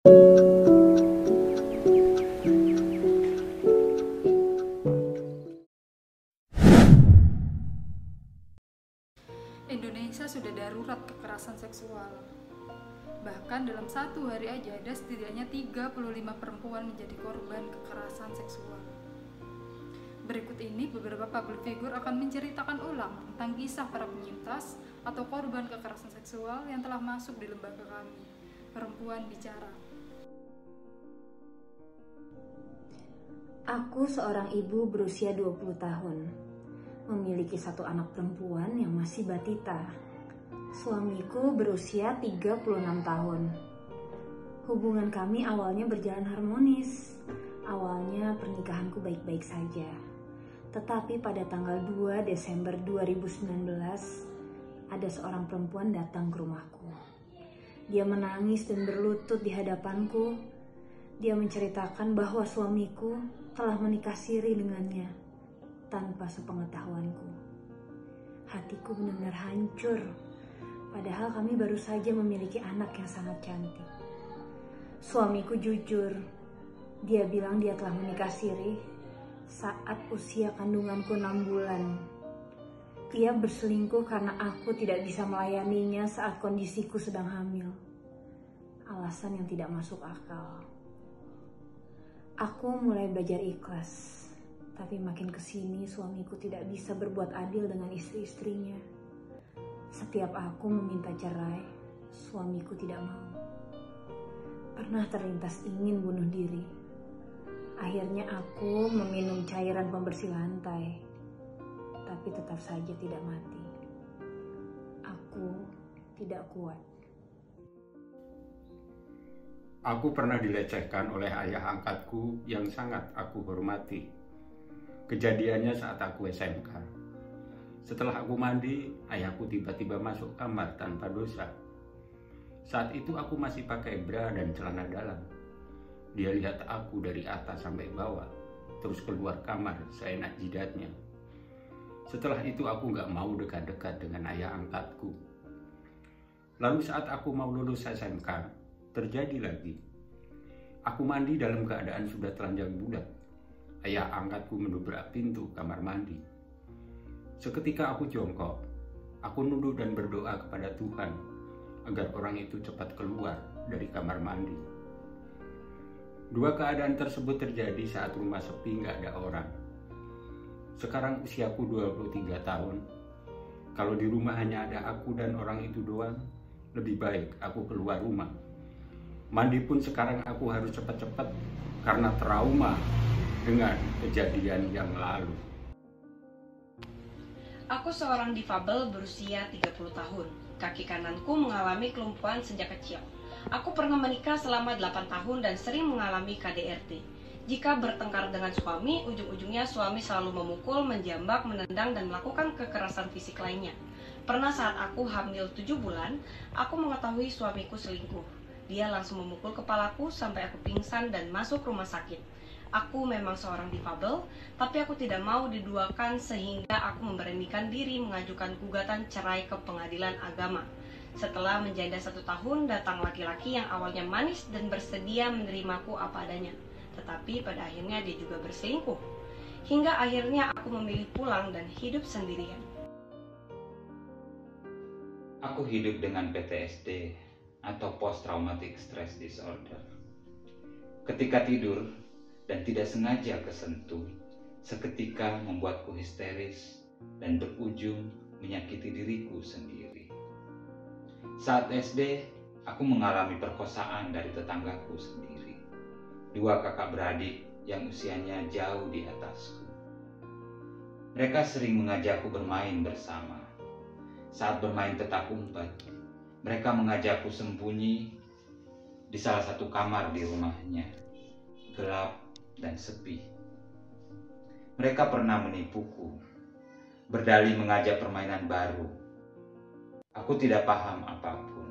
Indonesia sudah darurat kekerasan seksual. Bahkan dalam satu hari aja ada setidaknya 35 perempuan menjadi korban kekerasan seksual. Berikut ini beberapa public figure akan menceritakan ulang tentang kisah para penyintas atau korban kekerasan seksual yang telah masuk di lembaga kami, Perempuan Bicara. Aku seorang ibu berusia 20 tahun, memiliki satu anak perempuan yang masih batita. Suamiku berusia 36 tahun. Hubungan kami awalnya berjalan harmonis. Awalnya pernikahanku baik-baik saja. Tetapi pada tanggal 2 Desember 2019, ada seorang perempuan datang ke rumahku. Dia menangis dan berlutut di hadapanku. Dia menceritakan bahwa suamiku telah menikah siri dengannya tanpa sepengetahuanku. Hatiku benar-benar hancur. Padahal kami baru saja memiliki anak yang sangat cantik. Suamiku jujur. Dia bilang dia telah menikah siri saat usia kandunganku 6 bulan. Ia berselingkuh karena aku tidak bisa melayaninya saat kondisiku sedang hamil. Alasan yang tidak masuk akal. Aku mulai belajar ikhlas. Tapi makin kesini suamiku tidak bisa berbuat adil dengan istri-istrinya. Setiap aku meminta cerai, suamiku tidak mau. Pernah terlintas ingin bunuh diri. Akhirnya aku meminum cairan pembersih lantai, tapi tetap saja tidak mati. Aku tidak kuat. Aku pernah dilecehkan oleh ayah angkatku yang sangat aku hormati. Kejadiannya saat aku SMK. Setelah aku mandi, ayahku tiba-tiba masuk kamar tanpa dosa. Saat itu aku masih pakai bra dan celana dalam. Dia lihat aku dari atas sampai bawah, terus keluar kamar seenak jidatnya. Setelah itu aku gak mau dekat-dekat dengan ayah angkatku. Lalu saat aku mau lulus SMK, terjadi lagi. Aku mandi dalam keadaan sudah telanjang bulat. Ayah angkatku mendobrak pintu kamar mandi. Seketika aku jongkok, aku nunduk dan berdoa kepada Tuhan agar orang itu cepat keluar dari kamar mandi. Dua keadaan tersebut terjadi saat rumah sepi gak ada orang. Sekarang usiaku 23 tahun. Kalau di rumah hanya ada aku dan orang itu doang, lebih baik aku keluar rumah. Mandi pun sekarang aku harus cepat-cepat karena trauma dengan kejadian yang lalu. Aku seorang difabel berusia 30 tahun. Kaki kananku mengalami kelumpuhan sejak kecil. Aku pernah menikah selama 8 tahun dan sering mengalami KDRT. Jika bertengkar dengan suami, ujung-ujungnya suami selalu memukul, menjambak, menendang, dan melakukan kekerasan fisik lainnya. Pernah saat aku hamil 7 bulan, aku mengetahui suamiku selingkuh. Dia langsung memukul kepalaku sampai aku pingsan dan masuk rumah sakit. Aku memang seorang difabel, tapi aku tidak mau diduakan sehingga aku memberanikan diri mengajukan gugatan cerai ke pengadilan agama. Setelah menjanda 1 tahun, datang laki-laki yang awalnya manis dan bersedia menerimaku apa adanya. Tetapi pada akhirnya dia juga berselingkuh. Hingga akhirnya aku memilih pulang dan hidup sendirian. Aku hidup dengan PTSD atau Post Traumatic Stress Disorder. Ketika tidur dan tidak sengaja kesentuh, seketika membuatku histeris dan berujung menyakiti diriku sendiri. Saat SD, aku mengalami perkosaan dari tetanggaku sendiri. 2 kakak beradik yang usianya jauh di atasku. Mereka sering mengajakku bermain bersama. Saat bermain petak umpet, mereka mengajakku sembunyi di salah satu kamar di rumahnya. Gelap dan sepi. Mereka pernah menipuku, berdalih mengajak permainan baru. Aku tidak paham apapun.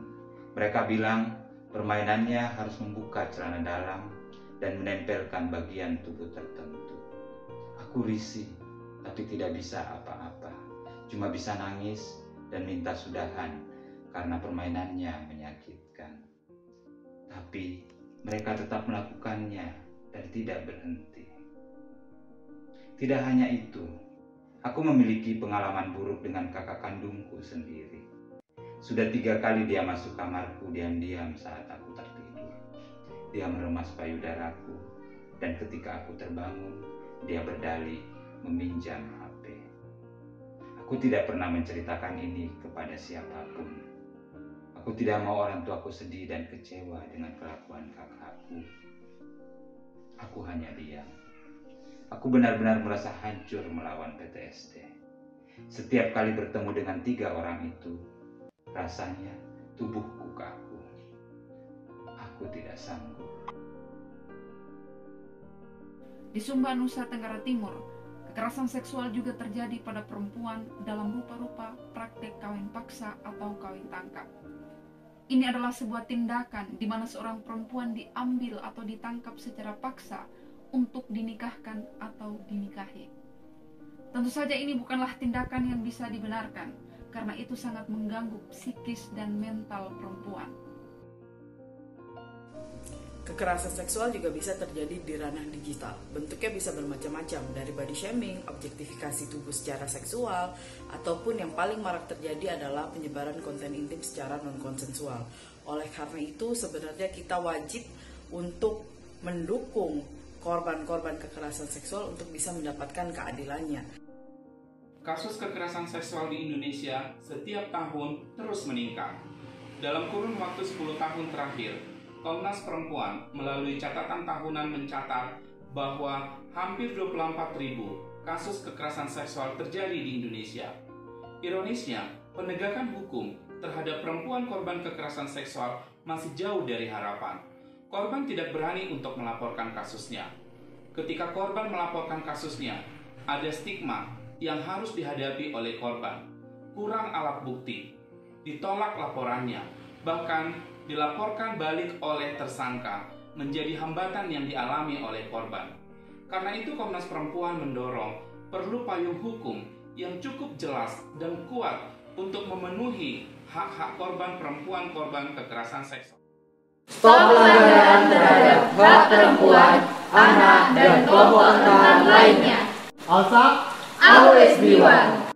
Mereka bilang permainannya harus membuka celana dalam dan menempelkan bagian tubuh tertentu. Aku risih, tapi tidak bisa apa-apa. Cuma bisa nangis dan minta sudahan karena permainannya menyakitkan. Tapi mereka tetap melakukannya dan tidak berhenti. Tidak hanya itu, aku memiliki pengalaman buruk dengan kakak kandungku sendiri. Sudah 3 kali dia masuk kamarku diam-diam saat aku tertidur. Dia meremas payudaraku, dan ketika aku terbangun, dia berdalih meminjam HP. Aku tidak pernah menceritakan ini kepada siapapun. Aku tidak mau orang tuaku sedih dan kecewa dengan kelakuan kakakku. Aku hanya diam. Aku benar-benar merasa hancur melawan PTSD. Setiap kali bertemu dengan 3 orang itu, rasanya tubuhku kaku. Aku tidak sanggup. Di Sumba, Nusa Tenggara Timur, kekerasan seksual juga terjadi pada perempuan dalam rupa-rupa praktek kawin paksa atau kawin tangkap. Ini adalah sebuah tindakan di mana seorang perempuan diambil atau ditangkap secara paksa untuk dinikahkan atau dinikahi. Tentu saja ini bukanlah tindakan yang bisa dibenarkan, karena itu sangat mengganggu psikis dan mental perempuan. Kekerasan seksual juga bisa terjadi di ranah digital. Bentuknya bisa bermacam-macam, dari body shaming, objektifikasi tubuh secara seksual, ataupun yang paling marak terjadi adalah penyebaran konten intim secara non-konsensual. Oleh karena itu, sebenarnya kita wajib untuk mendukung korban-korban kekerasan seksual untuk bisa mendapatkan keadilannya. Kasus kekerasan seksual di Indonesia setiap tahun terus meningkat. Dalam kurun waktu 10 tahun terakhir, Komnas Perempuan melalui catatan tahunan mencatat bahwa hampir 24.000 kasus kekerasan seksual terjadi di Indonesia. Ironisnya, penegakan hukum terhadap perempuan korban kekerasan seksual masih jauh dari harapan. Korban tidak berani untuk melaporkan kasusnya. Ketika korban melaporkan kasusnya, ada stigma yang harus dihadapi oleh korban. Kurang alat bukti, ditolak laporannya, bahkan dilaporkan balik oleh tersangka, menjadi hambatan yang dialami oleh korban. Karena itu Komnas Perempuan mendorong perlu payung hukum yang cukup jelas dan kuat untuk memenuhi hak-hak korban perempuan korban kekerasan seksual. Stop pelanggaran terhadap hak perempuan, anak, dan kelompok rentan lainnya. ALSA, always be one.